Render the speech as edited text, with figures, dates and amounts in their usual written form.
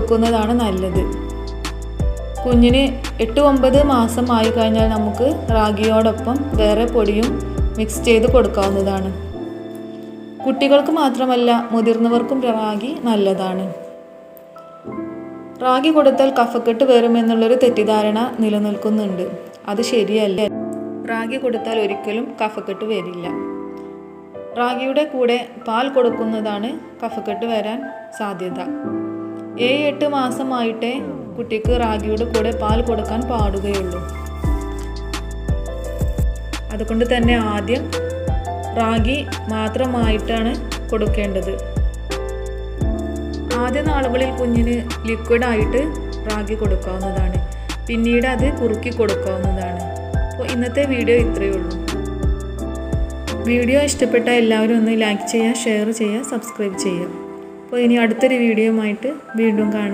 കൊടുക്കുന്നതാണ് നല്ലത്. കുഞ്ഞിന് 8-9 മാസം ആയി കഴിഞ്ഞാൽ നമുക്ക് റാഗിയോടൊപ്പം വേറെ പൊടിയും മിക്സ് ചെയ്ത് കൊടുക്കാവുന്നതാണ്. കുട്ടികൾക്ക് മാത്രമല്ല മുതിർന്നവർക്കും റാഗി നല്ലതാണ്. റാഗി കൊടുത്താൽ കഫക്കെട്ട് വരുമെന്നുള്ളൊരു തെറ്റിദ്ധാരണ നിലനിൽക്കുന്നുണ്ട്. അത് ശരിയല്ല. റാഗി കൊടുത്താൽ ഒരിക്കലും കഫക്കെട്ട് വരില്ല. റാഗിയുടെ കൂടെ പാൽ കൊടുക്കുന്നതാണ് കഫക്കെട്ട് വരാൻ സാധ്യത. 7-8 മാസമായിട്ടേ കുട്ടിക്ക് റാഗിയുടെ കൂടെ പാൽ കൊടുക്കാൻ പാടുകയുള്ളൂ. അതുകൊണ്ട് തന്നെ ആദ്യം റാഗി മാത്രമായിട്ടാണ് കൊടുക്കേണ്ടത്. ആദ്യ നാളുകളിൽ കുഞ്ഞിന് ലിക്വിഡായിട്ട് റാഗി കൊടുക്കാവുന്നതാണ്. പിന്നീട് അത് കുറുക്കി കൊടുക്കാവുന്നതാണ്. അപ്പോൾ ഇന്നത്തെ വീഡിയോ ഇത്രയേ ഉള്ളൂ. വീഡിയോ ഇഷ്ടപ്പെട്ട എല്ലാവരും ഒന്ന് ലൈക്ക് ചെയ്യുക, ഷെയർ ചെയ്യുക, സബ്സ്ക്രൈബ് ചെയ്യുക. അപ്പോൾ ഇനി അടുത്തൊരു വീഡിയോയുമായിട്ട് വീണ്ടും കാണാം.